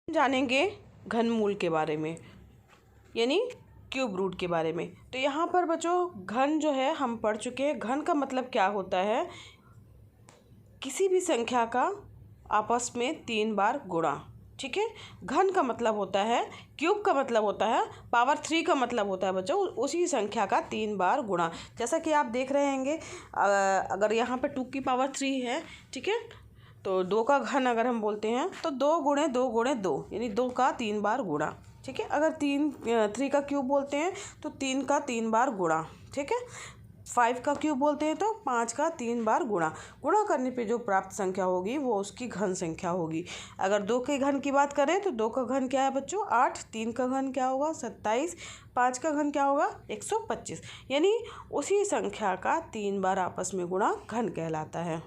जानेंगे घनमूल के बारे में, यानी क्यूब रूट के बारे में। तो यहाँ पर बच्चों घन जो है हम पढ़ चुके हैं। घन का मतलब क्या होता है? किसी भी संख्या का आपस में 3 बार गुणा। ठीक है, घन का मतलब होता है, क्यूब का मतलब होता है, पावर 3 का मतलब होता है बच्चों उसी संख्या का 3 बार गुणा। जैसा कि आप देख रहे होंगे, अगर यहाँ पे 2 की पावर 3 है, ठीक है, तो 2 का घन अगर हम बोलते हैं तो 2 गुणे 2 गुणे 2, यानी 2 का 3 बार गुणा। ठीक है, अगर 3 का क्यूब बोलते हैं तो 3 का 3 बार गुणा। ठीक है, 5 का क्यूब बोलते हैं तो 5 का 3 बार गुणा। गुणा करने पे जो प्राप्त संख्या होगी वो उसकी घन संख्या होगी। अगर 2 के घन की बात करें तो 2 का घन क्या है बच्चों? 8। 3 का घन क्या होगा? 27। 5 का घन क्या होगा? 125। यानी उसी संख्या का 3 बार आपस में गुणा घन कहलाता है।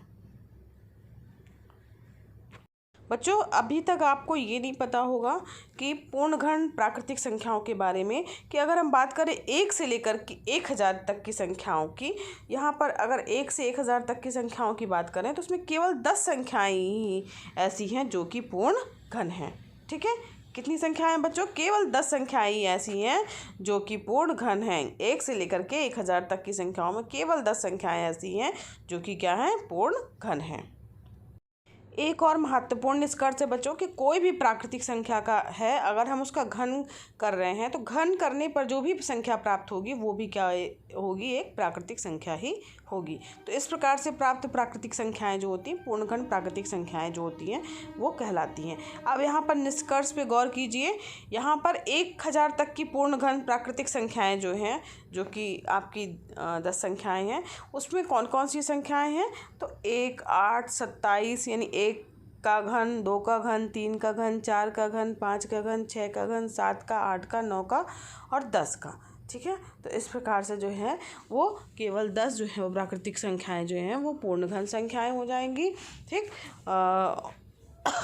बच्चों अभी तक आपको ये नहीं पता होगा कि पूर्ण घन प्राकृतिक संख्याओं के बारे में, कि अगर हम बात करें 1 से लेकर कि 1000 तक की संख्याओं की, यहाँ पर अगर 1 से 1000 तक की संख्याओं की बात करें तो उसमें केवल 10 संख्याएं ही ऐसी हैं जो कि पूर्ण घन हैं। ठीक है, कितनी संख्याएं बच्चों? केवल 10 संख्याएं ही ऐसी हैं जो कि पूर्ण घन हैं। 1 से लेकर के 1000 तक की संख्याओं में केवल 10 संख्याएं ऐसी हैं जो कि क्या हैं? पूर्ण घन हैं। एक और महत्वपूर्ण निष्कर्ष है बच्चों कि कोई भी प्राकृतिक संख्या का है, अगर हम उसका घन कर रहे हैं तो घन करने पर जो भी संख्या प्राप्त होगी वो भी क्या होगी? एक प्राकृतिक संख्या ही होगी। तो इस प्रकार से प्राप्त प्राकृतिक संख्याएं जो होती हैं, पूर्ण घन प्राकृतिक संख्याएं जो होती हैं वो कहलाती हैं। अब यहाँ पर निष्कर्ष पे गौर कीजिए। यहाँ पर 1000 तक की पूर्ण घन प्राकृतिक संख्याएं जो हैं, जो कि आपकी 10 संख्याएं हैं, उसमें कौन कौन सी संख्याएं हैं? तो 1, 8, 27, यानी 1 का घन, 2 का घन, 3 का घन, 4 का घन, 5 का घन, 6 का घन, 7 का, 8 का, 9 का और 10 का। ठीक है, तो इस प्रकार से जो है वो केवल 10 जो है वो प्राकृतिक संख्याएं जो हैं वो पूर्ण घन संख्याएं हो जाएंगी। ठीक,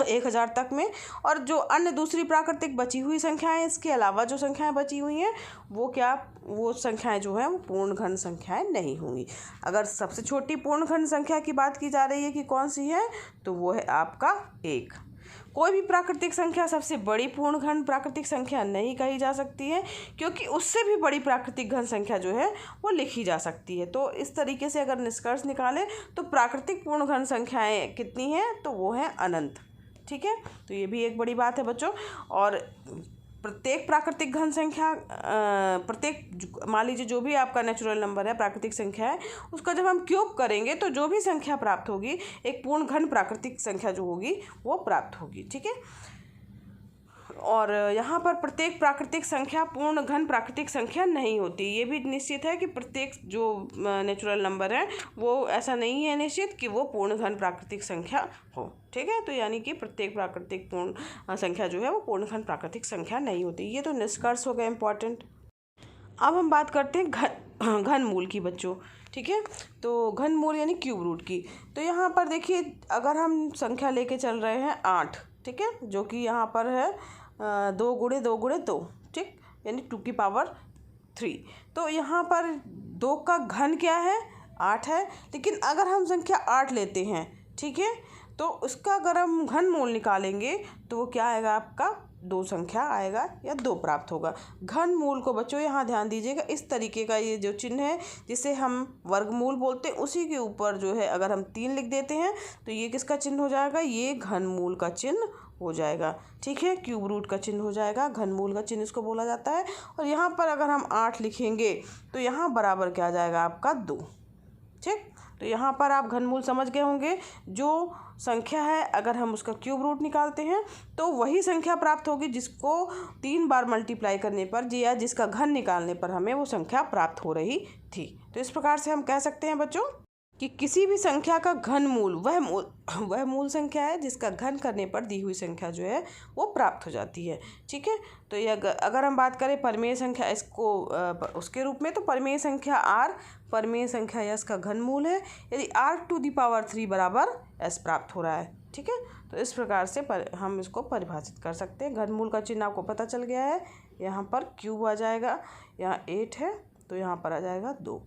1000 तक में। और जो अन्य दूसरी प्राकृतिक बची हुई संख्याएं, इसके अलावा जो संख्याएं बची हुई हैं वो क्या, वो संख्याएं जो हैं वो पूर्ण घन संख्याएं नहीं होंगी। अगर सबसे छोटी पूर्ण घन संख्या की बात की जा रही है कि कौन सी है, तो वो है आपका 1। कोई भी प्राकृतिक संख्या सबसे बड़ी पूर्ण घन प्राकृतिक संख्या नहीं कही जा सकती है, क्योंकि उससे भी बड़ी प्राकृतिक घन संख्या जो है वो लिखी जा सकती है। तो इस तरीके से अगर निष्कर्ष निकालें तो प्राकृतिक पूर्ण घन संख्याएं कितनी हैं? तो वो है अनंत। ठीक है, तो ये भी एक बड़ी बात है बच्चों। और प्रत्येक प्राकृतिक घन संख्या, प्रत्येक, मान लीजिए जो भी आपका नेचुरल नंबर है, प्राकृतिक संख्या है, उसका जब हम क्यूब करेंगे तो जो भी संख्या प्राप्त होगी, एक पूर्ण घन प्राकृतिक संख्या जो होगी वो प्राप्त होगी। ठीक है, और यहाँ पर प्रत्येक प्राकृतिक संख्या पूर्ण घन प्राकृतिक संख्या नहीं होती। ये भी निश्चित है कि प्रत्येक जो नेचुरल नंबर है वो ऐसा नहीं है निश्चित कि वो पूर्ण घन प्राकृतिक संख्या हो। ठीक है, तो यानी कि प्रत्येक प्राकृतिक पूर्ण संख्या जो है वो पूर्ण घन प्राकृतिक संख्या नहीं होती। ये तो निष्कर्ष हो गए इम्पॉर्टेंट। अब हम बात करते हैं घनमूल की बच्चों। ठीक है, तो घनमूल यानी क्यूब रूट की। तो यहाँ पर देखिए, अगर हम संख्या लेके चल रहे हैं 8, ठीक है, जो कि यहाँ पर है 2 गुणे 2 गुणे 2, ठीक, यानी 2 की पावर 3। तो यहाँ पर 2 का घन क्या है? 8 है। लेकिन अगर हम संख्या 8 लेते हैं, ठीक है, तो उसका अगर हम घनमूल निकालेंगे तो वो क्या आएगा? आपका 2 संख्या आएगा या 2 प्राप्त होगा। घनमूल को बच्चों यहाँ ध्यान दीजिएगा, इस तरीके का ये जो चिन्ह है जिसे हम वर्गमूल बोलते हैं, उसी के ऊपर जो है अगर हम 3 लिख देते हैं तो ये किसका चिन्ह हो जाएगा? ये घनमूल का चिन्ह हो जाएगा। ठीक है, क्यूब रूट का चिन्ह हो जाएगा, घनमूल का चिन्ह इसको बोला जाता है। और यहाँ पर अगर हम 8 लिखेंगे तो यहाँ बराबर क्या आ जाएगा? आपका 2। ठीक, तो यहाँ पर आप घनमूल समझ गए होंगे। जो संख्या है अगर हम उसका क्यूब रूट निकालते हैं तो वही संख्या प्राप्त होगी जिसको 3 बार मल्टीप्लाई करने पर या जिसका घन निकालने पर हमें वो संख्या प्राप्त हो रही थी। तो इस प्रकार से हम कह सकते हैं बच्चों कि किसी भी संख्या का घनमूल वह मूल संख्या है जिसका घन करने पर दी हुई संख्या जो है वो प्राप्त हो जाती है। ठीक है, तो ये अगर हम बात करें परिमेय संख्या इसको उसके रूप में, तो परिमेय संख्या r परिमेय संख्या s का घनमूल है यदि r⁻³ बराबर s प्राप्त हो रहा है। ठीक है, तो इस प्रकार से हम इसको परिभाषित कर सकते हैं। घनमूल का चिन्ह आपको पता चल गया है। यहाँ पर क्यूब आ जाएगा, यहाँ 8 है तो यहाँ पर आ जाएगा 2।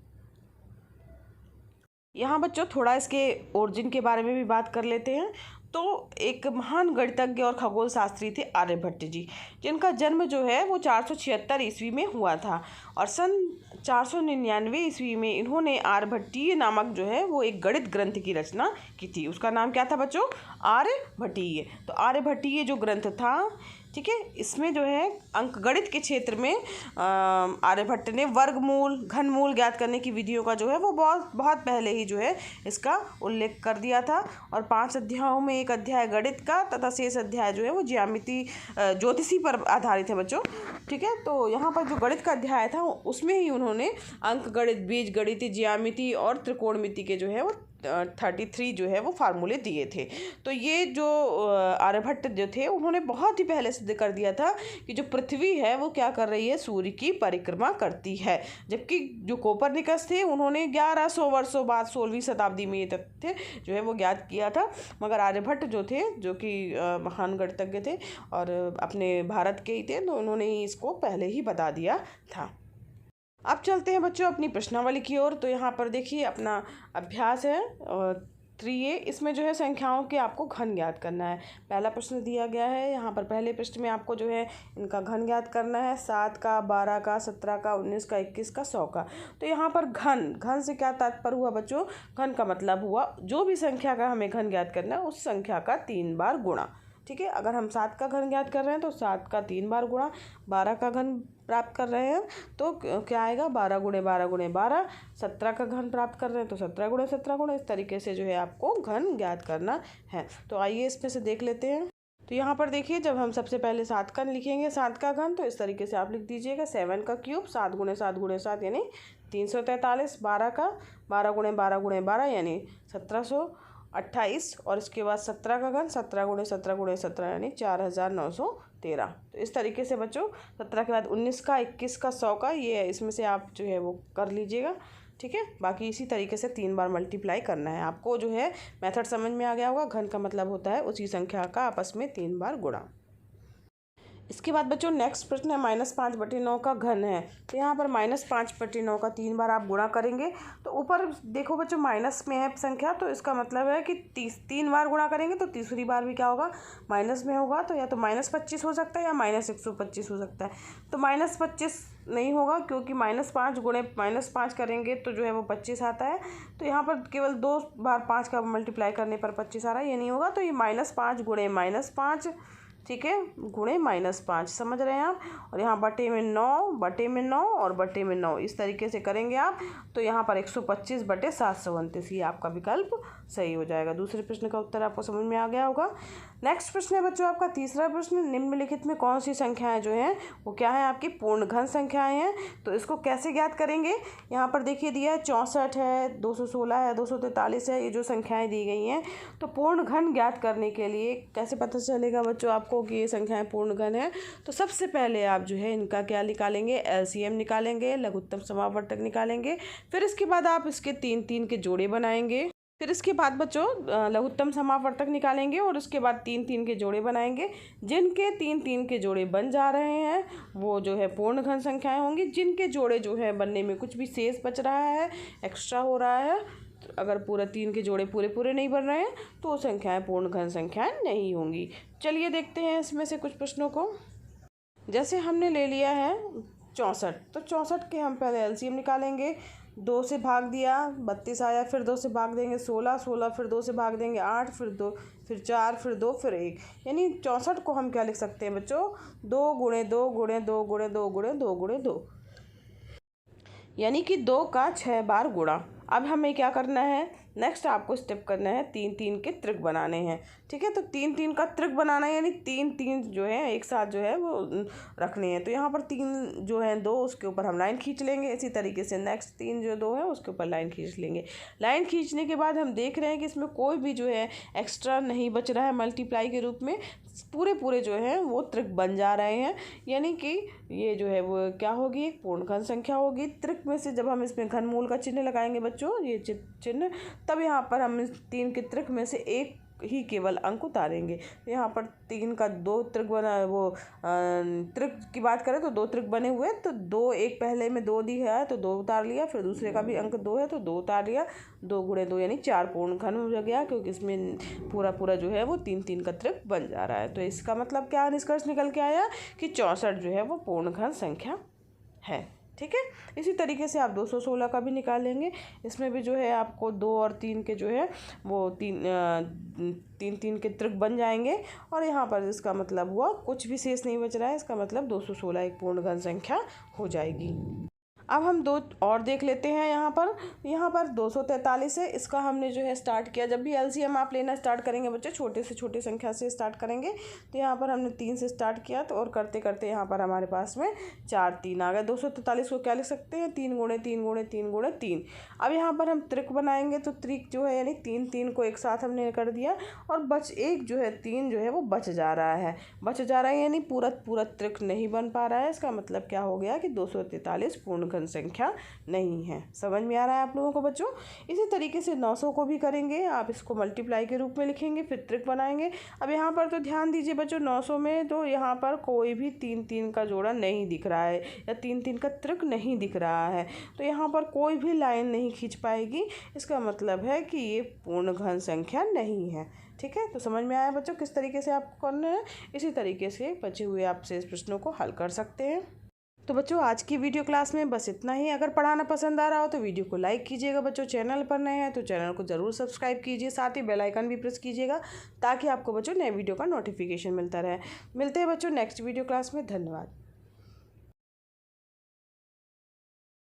यहाँ बच्चों थोड़ा इसके ओरिजिन के बारे में भी बात कर लेते हैं। तो एक महान गणितज्ञ और खगोल शास्त्री थे आर्यभट्ट जी, जिनका जन्म जो है वो 476 ईस्वी में हुआ था और सन 499 ईस्वी में इन्होंने आर्यभट्टीय नामक जो है वो एक गणित ग्रंथ की रचना की थी। उसका नाम क्या था बच्चों? आर्यभट्टीय। तो आर्यभट्टीय जो ग्रंथ था, ठीक है, इसमें जो है अंकगणित के क्षेत्र में आर्यभट्ट ने वर्गमूल, घनमूल ज्ञात करने की विधियों का जो है वो बहुत पहले ही जो है इसका उल्लेख कर दिया था। और 5 अध्यायों में एक अध्याय गणित का तथा शेष अध्याय जो है वो ज्योतिषी पर आधारित है बच्चों, ठीक है। तो यहाँ पर जो गणित का अध्याय था उसमें ही उन्होंने अंकगणित, बीजगणित, ज्यामिति और त्रिकोणमिति के जो है वो 33 जो है वो फार्मूले दिए थे। तो ये जो आर्यभट्ट जो थे उन्होंने बहुत ही पहले सिद्ध कर दिया था कि जो पृथ्वी है वो क्या कर रही है? सूर्य की परिक्रमा करती है। जबकि जो कोपरनिकस थे उन्होंने 1100 वर्षों बाद 16वीं शताब्दी में ये तथ्य जो है वो ज्ञात किया था। मगर आर्यभट्ट जो थे, जो कि महान गणितज्ञ थे और अपने भारत के ही थे, तो उन्होंने इसको पहले ही बता दिया था। अब चलते हैं बच्चों अपनी प्रश्नावली की ओर। तो यहाँ पर देखिए अपना अभ्यास है 3A, इसमें जो है संख्याओं के आपको घन ज्ञात करना है। पहला प्रश्न दिया गया है, यहाँ पर पहले प्रश्न में आपको जो है इनका घन ज्ञात करना है, 7 का, 12 का, 17 का, 19 का, 21 का, 100 का। तो यहाँ पर घन से क्या तात्पर्य हुआ बच्चों? घन का मतलब हुआ जो भी संख्या का हमें घन ज्ञात करना है उस संख्या का 3 बार गुणा, ठीक है। अगर हम 7 का घन ज्ञात कर रहे हैं तो 7 का 3 बार गुणा, 12 का घन प्राप्त कर रहे हैं तो क्या आएगा? 12 गुणे 12 गुणे 12। 17 का घन प्राप्त कर रहे हैं तो 17 गुणे 17 गुणे, इस तरीके से जो है आपको घन ज्ञात करना है। तो आइए इसमें से देख लेते हैं। तो यहाँ पर देखिए, जब हम सबसे पहले 7 का लिखेंगे, 7 का घन, तो इस तरीके से आप लिख दीजिएगा 7 का क्यूब, 7 गुणे 7 गुणे 7 यानी 343। 12 का 12 गुणे 12 गुणे 12 यानी 1728। और इसके बाद 17 का घन, 17 गुणे 17 गुणे 17 यानी 4913। तो इस तरीके से बच्चों 17 के बाद 19 का, 21 का, 100 का, ये इसमें से आप जो है वो कर लीजिएगा, ठीक है। बाकी इसी तरीके से 3 बार मल्टीप्लाई करना है। आपको जो है मेथड समझ में आ गया होगा। घन का मतलब होता है उसी संख्या का आपस में 3 बार गुणा। इसके बाद बच्चों नेक्स्ट प्रश्न है -5/9 का घन है। तो यहाँ पर -5/9 का 3 बार आप गुणा करेंगे। तो ऊपर देखो बच्चों माइनस में है संख्या, तो इसका मतलब है कि 3 बार गुणा करेंगे तो तीसरी बार भी क्या होगा? माइनस में होगा। तो या तो -25 हो सकता है या -125 हो सकता है। तो -25 नहीं होगा, क्योंकि -5 गुणे -5 करेंगे तो जो है वो 25 आता है। तो यहाँ पर केवल 2 बार 5 का मल्टीप्लाई करने पर 25 आ रहा है, ये नहीं होगा। तो ये -5 गुणे -5, ठीक है, गुणे -5, समझ रहे हैं आप। और यहाँ बटे में 9, बटे में 9 और बटे में 9, इस तरीके से करेंगे आप। तो यहाँ पर 125/729, ये आपका विकल्प सही हो जाएगा। दूसरे प्रश्न का उत्तर आपको समझ में आ गया होगा। नेक्स्ट प्रश्न है बच्चों आपका तीसरा प्रश्न, निम्नलिखित में कौन सी संख्याएं जो हैं वो क्या है? आपकी पूर्ण घन संख्याएं हैं। तो इसको कैसे ज्ञात करेंगे? यहाँ पर देखिए दिया है 64 है, 216 है, 243 है, ये जो संख्याएं दी गई हैं। तो पूर्ण घन ज्ञात करने के लिए कैसे पता चलेगा बच्चों आपको कि ये संख्याएं पूर्ण घन है? तो सबसे पहले आप जो है इनका क्या निकालेंगे? LCM निकालेंगे, लघुत्तम समावर्तक निकालेंगे। फिर इसके बाद आप इसके 3 के जोड़े बनाएंगे। फिर इसके बाद बच्चों लघुत्तम समावर्तक निकालेंगे और उसके बाद 3 के जोड़े बनाएंगे। जिनके 3 के जोड़े बन जा रहे हैं वो जो है पूर्ण घन संख्याएं होंगी। जिनके जोड़े जो है बनने में कुछ भी शेष बच रहा है, एक्स्ट्रा हो रहा है, तो अगर पूरा 3 के जोड़े पूरे नहीं बन रहे हैं तो वो संख्याएं पूर्ण घन संख्याएं नहीं होंगी। चलिए देखते हैं इसमें से कुछ प्रश्नों को। जैसे हमने ले लिया है 64, तो 64 के हम पहले LCM निकालेंगे। 2 से भाग दिया 32 आया, फिर 2 से भाग देंगे 16, 16 फिर 2 से भाग देंगे 8, फिर 2, फिर 4, फिर 2, फिर 1, यानी 64 को हम क्या लिख सकते हैं बच्चों? 2 गुणे 2 गुणे 2 गुणे 2 गुणे 2 गुणे 2, यानी कि 2 का 6 बार गुणा। अब हमें क्या करना है? नेक्स्ट आपको स्टेप करना है 3 के त्रिक बनाने हैं, ठीक है। तो 3 का त्रिक बनाना है, यानी 3 जो है एक साथ जो है वो रखने हैं। तो यहाँ पर 3 जो है 2, उसके ऊपर हम लाइन खींच लेंगे। इसी तरीके से नेक्स्ट 3 जो 2 है उसके ऊपर लाइन खींच लेंगे। लाइन खींचने के बाद हम देख रहे हैं कि इसमें कोई भी जो है एक्स्ट्रा नहीं बच रहा है मल्टीप्लाई के रूप में। पूरे जो है वो त्रिक बन जा रहे हैं, यानी कि ये जो है वो क्या होगी? एक पूर्ण घन संख्या होगी। त्रिक में से जब हम इसमें घनमूल का चिन्ह लगाएंगे बच्चों, ये चिन्ह, तब यहाँ पर हम 3 के त्रिक में से एक ही केवल अंक उतारेंगे। यहाँ पर 3 का 2 त्रिक बना, वो त्रिक की बात करें तो 2 त्रिक बने हुए हैं, तो 2 एक पहले में 2 दी है तो 2 उतार लिया, फिर दूसरे का भी अंक 2 है तो 2 उतार लिया। 2 गुणे 2 यानी 4 पूर्ण घन हो गया, क्योंकि इसमें पूरा जो है वो 3 का त्रिक बन जा रहा है। तो इसका मतलब क्या निष्कर्ष निकल के आया कि 64 जो है वो पूर्ण घन संख्या है। ठीक है, इसी तरीके से आप 216 का भी निकालेंगे। इसमें भी जो है आपको 2 और 3 के जो है वो 3 के त्रिक बन जाएंगे, और यहाँ पर इसका मतलब हुआ कुछ भी शेष नहीं बच रहा है, इसका मतलब 216 एक पूर्ण घन संख्या हो जाएगी। अब हम 2 और देख लेते हैं। यहाँ पर 243 है, इसका हमने जो है स्टार्ट किया। जब भी एलसीएम आप लेना स्टार्ट करेंगे बच्चे, छोटे से छोटे संख्या से स्टार्ट करेंगे। तो यहाँ पर हमने 3 से स्टार्ट किया, तो और करते करते यहाँ पर हमारे पास में 4 3 आ गए। 243 को क्या लिख सकते हैं, 3 गुणे 3 गुणे 3 गुणे 3। अब यहाँ पर हम त्रिक बनाएंगे, तो त्रिक जो है यानी 3 को एक साथ हमने कर दिया, और एक जो है 3 जो है वो बच जा रहा है, यानी पूरा त्रिक नहीं बन पा रहा है। इसका मतलब क्या हो गया कि 243 पूर्ण संख्या नहीं है। समझ में आ रहा है आप लोगों को बच्चों? इसी तरीके से 900 को भी करेंगे, आप इसको मल्टीप्लाई के रूप में लिखेंगे, फिर त्रिक बनाएंगे। अब यहाँ पर तो ध्यान दीजिए बच्चों, 900 में तो यहाँ पर कोई भी 3 का जोड़ा नहीं दिख रहा है, या 3 का त्रिक नहीं दिख रहा है, तो यहाँ पर कोई भी लाइन नहीं खींच पाएगी। इसका मतलब है कि ये पूर्ण घन संख्या नहीं है। ठीक है, तो समझ में आया बच्चों किस तरीके से आपको करना है? इसी तरीके से बचे हुए आप शेष प्रश्नों को हल कर सकते हैं। तो बच्चों आज की वीडियो क्लास में बस इतना ही। अगर पढ़ाना पसंद आ रहा हो तो वीडियो को लाइक कीजिएगा बच्चों। चैनल पर नए हैं तो चैनल को ज़रूर सब्सक्राइब कीजिए, साथ ही बेल आइकन भी प्रेस कीजिएगा, ताकि आपको बच्चों नए वीडियो का नोटिफिकेशन मिलता रहे। मिलते हैं बच्चों नेक्स्ट वीडियो क्लास में। धन्यवाद।